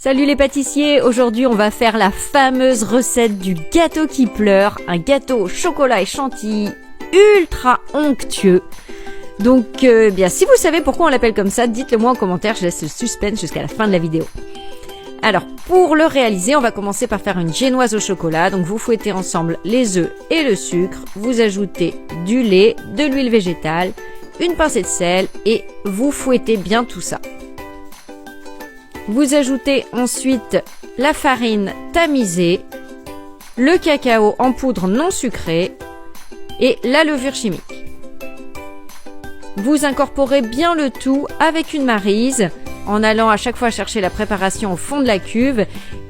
Salut les pâtissiers, aujourd'hui on va faire la fameuse recette du gâteau qui pleure, un gâteau au chocolat et chantilly ultra onctueux. Donc bien si vous savez pourquoi on l'appelle comme ça, dites-le moi en commentaire, je laisse le suspense jusqu'à la fin de la vidéo. Alors pour le réaliser, on va commencer par faire une génoise au chocolat, donc vous fouettez ensemble les œufs et le sucre, vous ajoutez du lait, de l'huile végétale, une pincée de sel et vous fouettez bien tout ça. Vous ajoutez ensuite la farine tamisée, le cacao en poudre non sucrée et la levure chimique. Vous incorporez bien le tout avec une maryse en allant à chaque fois chercher la préparation au fond de la cuve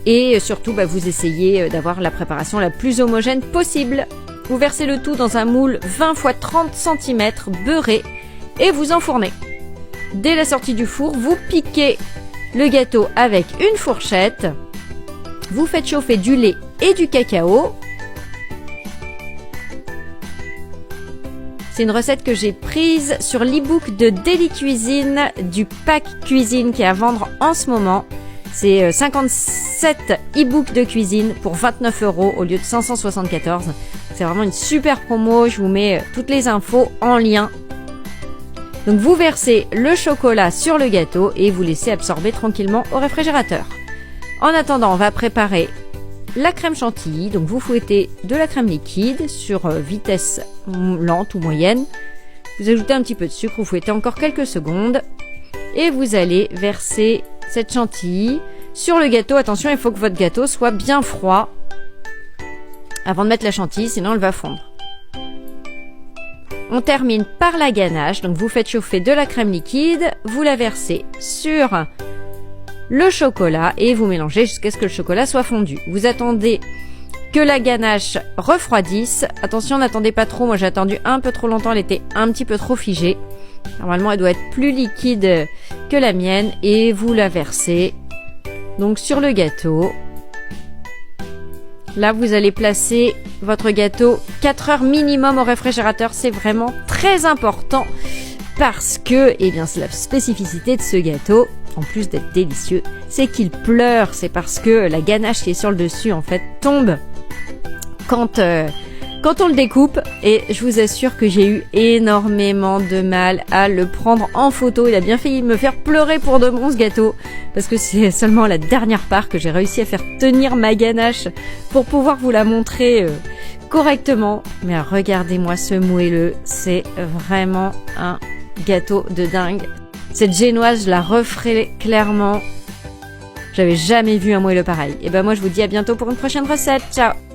et surtout vous essayez d'avoir la préparation la plus homogène possible. Vous versez le tout dans un moule 20 x 30 cm beurré et vous enfournez. Dès la sortie du four, vous piquez le gâteau avec une fourchette, vous faites chauffer du lait et du cacao. C'est une recette que j'ai prise sur l'e-book de Daily Cuisine du pack cuisine qui est à vendre en ce moment. C'est 57 e-books de cuisine pour 29 € au lieu de 574. C'est vraiment une super promo, je vous mets toutes les infos en lien. Donc vous versez le chocolat sur le gâteau et vous laissez absorber tranquillement au réfrigérateur. En attendant, on va préparer la crème chantilly. Donc vous fouettez de la crème liquide sur vitesse lente ou moyenne. Vous ajoutez un petit peu de sucre, vous fouettez encore quelques secondes. Et vous allez verser cette chantilly sur le gâteau. Attention, il faut que votre gâteau soit bien froid avant de mettre la chantilly, sinon elle va fondre. On termine par la ganache, donc vous faites chauffer de la crème liquide, vous la versez sur le chocolat et vous mélangez jusqu'à ce que le chocolat soit fondu. Vous attendez que la ganache refroidisse. Attention, n'attendez pas trop, moi j'ai attendu un peu trop longtemps, elle était un petit peu trop figée. Normalement, elle doit être plus liquide que la mienne et vous la versez donc sur le gâteau. Là, vous allez placer votre gâteau 4 heures minimum au réfrigérateur. C'est vraiment très important parce que, c'est la spécificité de ce gâteau, en plus d'être délicieux, c'est qu'il pleure. C'est parce que la ganache qui est sur le dessus, en fait, tombe quand on le découpe. Et je vous assure que j'ai eu énormément de mal à le prendre en photo. Il a bien failli me faire pleurer pour de bon ce gâteau. Parce que c'est seulement la dernière part que j'ai réussi à faire tenir ma ganache pour pouvoir vous la montrer correctement. Mais regardez-moi ce moelleux, c'est vraiment un gâteau de dingue. Cette génoise, je la referai clairement. J'avais jamais vu un moelleux pareil. Et moi je vous dis à bientôt pour une prochaine recette. Ciao!